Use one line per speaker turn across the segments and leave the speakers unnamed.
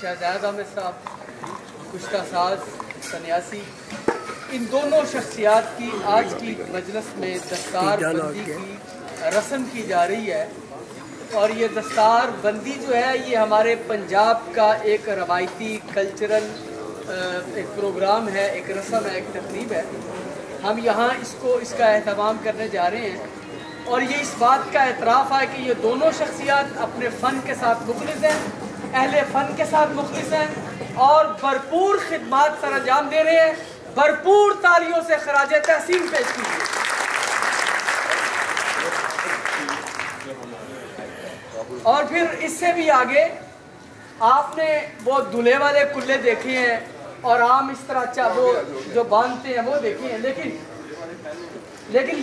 शहजाद अहमद साहब, कुश्ता साज, सन्यासी, इन दोनों शख्सियात की आज की मजलिस में दस्तार बंदी की रस्म की जा रही है। और ये दस्तार बंदी जो है ये हमारे पंजाब का एक रवायती कल्चरल एक प्रोग्राम है, एक रस्म है, एक तकरीब है। हम यहाँ इसका एहतमाम करने जा रहे हैं और ये इस बात का एतराफ़ है कि ये दोनों शख्सियात अपने फ़न के साथ मुखलिस हैं, अहले फ़न के साथ मुखलिस हैं और भरपूर खिदमात सर अंजाम दे रहे हैं। भरपूर तालियों से खराज तहसीन पेश कीजिए। और फिर इससे भी आगे आपने वो दूल्हे वाले कुल्ले देखे हैं और आम इस तरह वो जो बांधते हैं वो देखे हैं, लेकिन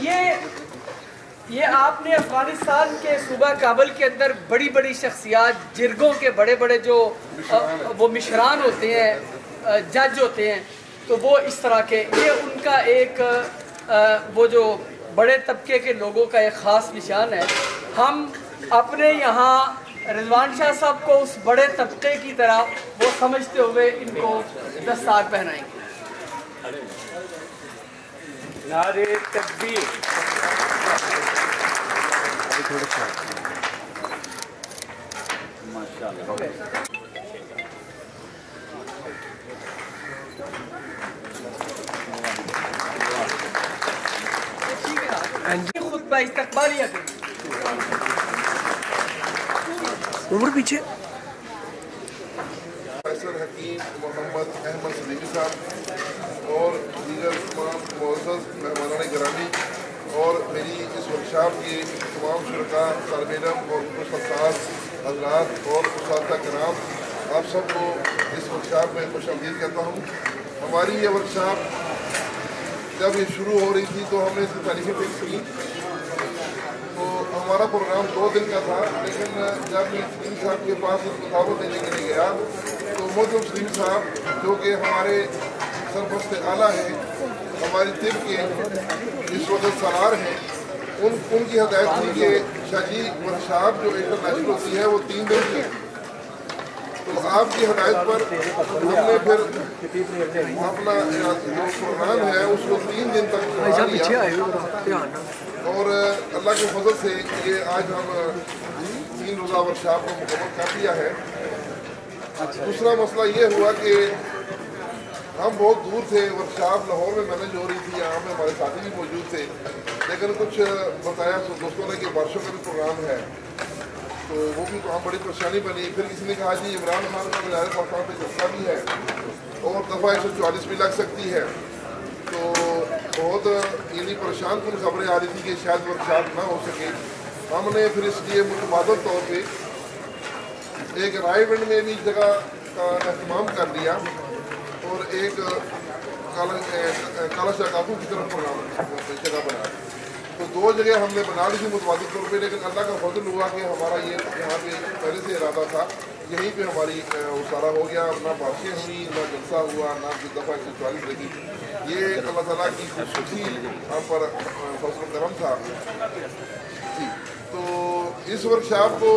ये आपने अफगानिस्तान के सूबा काबुल के अंदर बड़ी बड़ी शख्सियात, जिरगों के बड़े बड़े जो वो मिशरान होते हैं, जज होते हैं, तो वो इस तरह के ये उनका एक वो जो बड़े तबके के लोगों का एक ख़ास निशान है। हम अपने यहाँ रिजवान शाह साहब को उस बड़े तबके की तरह वो समझते हुए इनको दस्तार पहनाएंगे।
नारे तकबीर। माशाअल्लाह।
खुतबा इस्तक़बालिया के
उम्र पीछे
प्रोफेसर हकीम मोहम्मद अहमद सलीमी साहब और दीगर तमाम मुअज़्ज़ज़ मेहमानान गिरामी और मेरी इस वर्कशॉप के तमाम शुरका, तालिब इल्म और उस्ताद हज़रात और उस्ताद कराम, आप सबको इस वर्कशॉप में खुशामदीद कहता हूँ। हमारी ये वर्कशॉप जब ये शुरू हो रही थी तो हमने इसकी तारीखें फिक्स की। तो हमारा प्रोग्राम 2 दिन का था, लेकिन जब मैं सलीम साहब के पास इस मुताबिक देने के लिए गया तो मोहतरम सलीम साहब जो कि हमारे सरपरस्त आला हैं, हमारी तिब के इस वक्त सलार हैं, उनकी हदायत थी कि शाजी वर्कशॉप जो इंटरनेशनल होती है वो 3 दिन की। तो आपकी हदायत पर हमने फिर अपना जो प्रोग्राम है उसको 3 दिन तक लिया और अल्लाह के फजल से ये आज हम 3 रोज़ा वर्कशॉप को मुकम्मल कर दिया है। दूसरा मसला ये हुआ कि हम बहुत दूर थे, वर्कशॉप लाहौर में मैनेज हो रही थी, यहाँ में हमारे साथी भी मौजूद थे, लेकिन कुछ बताया दोस्तों ने कि बारिशों का भी प्रोग्राम है तो वो भी वहाँ बड़ी परेशानी बनी। फिर किसी ने कहा जी इमरान खान का मीनार पाकिस्तान पे जलसा भी है और दफ़ा 144 भी लग सकती है। तो बहुत यानी परेशान कुन खबरें आ रही थी कि शायद वर्कशॉप ना हो सके। हमने फिर इसलिए मुतबादल तौर पे एक रायगढ़ में भी जगह का एहतमाम कर दिया और एक काला शाकातू की तरफ प्रोग्राम जगह बना। तो 2 जगह हमने बना ली थी मुतबादल तौर पे, लेकिन अल्लाह का फजल हुआ कि हमारा ये यहाँ पे पहले से इरादा था, यहीं पे हमारी उसारा हो गया। ना बारिशें हुई, ना जलसा हुआ, ना दफ़ा 144 लगी। ये अल्लाह ताला की खुशी हम पर फजल करम था जी। तो इस वर्कशॉप को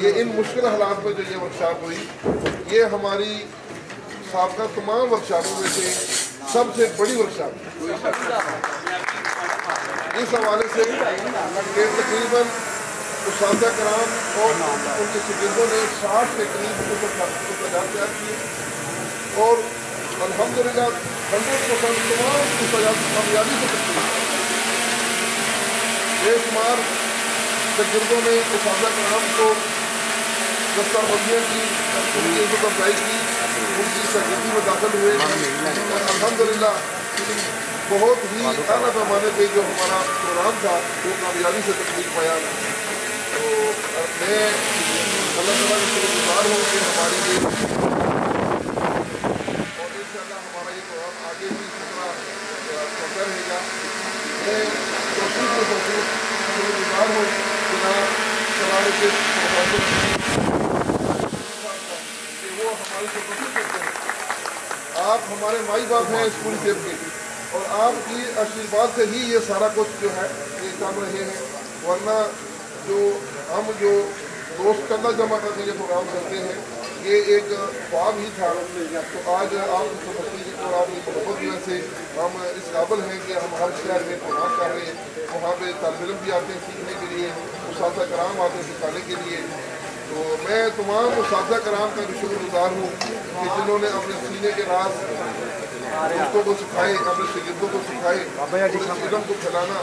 ये इन मुश्किल हालात में जो ये वर्कशॉप हुई, ये हमारी साबका तमाम वर्कशॉपों में से सबसे बड़ी वर्कशॉप इस हवाले से कि तकरीबन उस्ताद कराम और उनके शागिर्दों ने 60 के करीब तैयार किए और अल्हम्दुलिल्लाह 100% तमाम उस्ताद कामयाबी से तकरीब बेशुमार शागिर्दों ने उस्ताद कराम को दस्तारबंदियाँ की, उनकी इज़्ज़त अफ़ज़ाई की, उनकी शागिर्दी में दाखिल हुए और अल्हम्दुलिल्लाह बहुत ही आला पैमाने पे जो हमारा प्रोग्राम था वो कामयाबी से तकमील पाया। तो मैं अल्लाह ताला का शुक्रगुज़ार हूँ कि हमारी ये और इंशाअल्लाह हमारा ये प्रोग्राम आगे भी इतना चलता रहेगा। मैं शुक्रगुज़ार हूँ जनाब सलार के वो हमारी खिदमत करते हैं। आप हमारे माई बाप हैं इस पूरी देव के और आपकी आशीर्वाद से ही ये सारा कुछ जो है ये कर रहे हैं, वरना जो हम जो दोस्त कंधा जमा करके ये प्रोग्राम करते हैं یہ ایک خواب ہی تھا. تو آج آپ سمجھتے ہیں اور آپ کی محبت کی وجہ سے ہم اس قابل ہیں کہ ہم ہر شہر میں پروگرام کر رہے ہیں. وہاں پہ طالب علم بھی آتے ہیں سیکھنے کے لیے, اساتذہ کرام آتے ہیں سکھانے کے لیے. تو میں تمام اساتذہ کرام کا بھی شکر گزار ہوں کہ جنہوں نے اپنے سینے کے راز دوستوں کو سکھائے, اپنے شاگردوں کو سکھائے, اور اس علم کو پھیلانا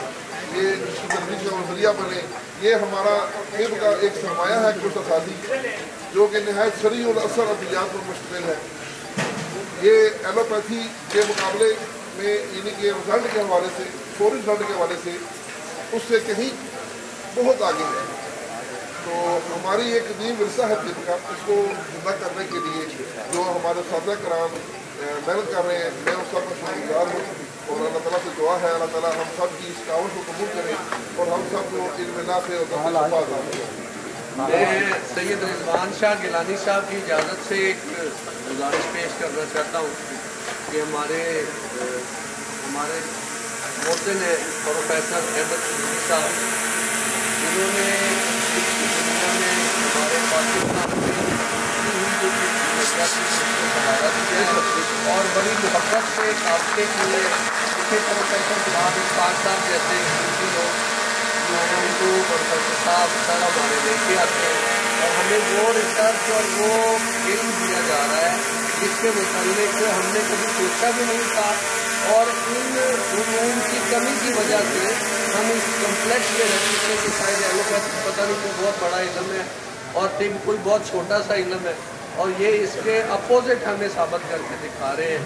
یہ تدریس کا ذریعہ بنے. یہ ہمارا طب کا ایک سرمایہ ہے خصوصی جو کہ نہایت سریع الاثر ادویات پر مشتمل ہے. یہ ایلوپیتھی کے مقابلے میں یعنی کہ رزلٹ کے حوالے سے, فوری رزلٹ کے حوالے سے اس سے کہیں بہت آگے ہے. تو ہماری ایک قدیم ورثہ ہے طب کا, اس کو زندہ کرنے کے لیے جو ہمارے اساتذہ کرام محنت کر رہے ہیں, میں اس سب کا شکر گزار ہوں. اور اللہ تعالیٰ سے دعا ہے اللہ تعالیٰ ہم سب کی اس کاوش کو قبول کرے اور ہم سب کو علم نافع اور
میں سید رضوان شاہ گیلانی صاحب کی اجازت سے ایک گزارش پیش کرنا چاہتا ہوں کہ ہمارے محسن ہیں پروفیسر احمد سلیمی صاحب, جنہوں نے دنیا میں ہمارے پاکستان میں اور بڑی محبت سے کافی کیے. اسے پروفیسر صاحب اقبال صاحب جیسے اردو لوگ جو ہیں ان کو پروفیسر صاحب سر ہمارے لے کے آتے ہیں اور ہمیں وہ ریسرچ اور وہ علم دیا جا رہا ہے جس کے متعلق ہم نے کبھی سوچا بھی نہیں تھا. اور ان علوم کی کمی کی وجہ سے ہم اس کمپلیکس میں رہتے تھے کہ شاید ایلوپیتھی پتہ نہیں کوئی بہت بڑا علم ہے اور طب کوئی بہت چھوٹا سا علم ہے, اور یہ اس کے اپوزٹ ہمیں ثابت کر کے دکھا رہے ہیں.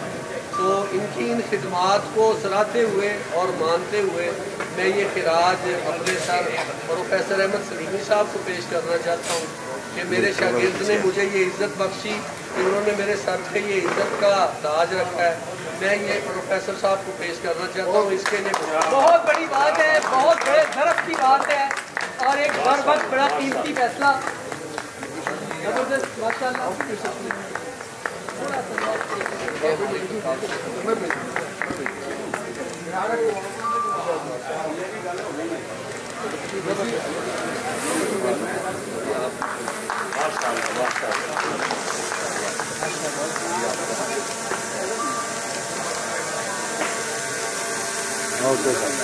تو ان کی ان خدمات کو سراہتے ہوئے اور مانتے ہوئے میں یہ خراج اپنے سر پروفیسر احمد سلیمی صاحب کو پیش کرنا چاہتا ہوں کہ میرے شاگرد نے مجھے یہ عزت بخشی کہ انہوں نے میرے سر پہ یہ عزت کا تاج رکھا ہے. میں یہ پروفیسر صاحب کو پیش کرنا چاہتا ہوں. اس کے لیے
بہت بڑی بات ہے, بہت بڑے ضرف کی بات ہے اور ایک بر وقت بڑا قیمتی فیصلہ. زبردست ماشاء اللہ.
Okay sir.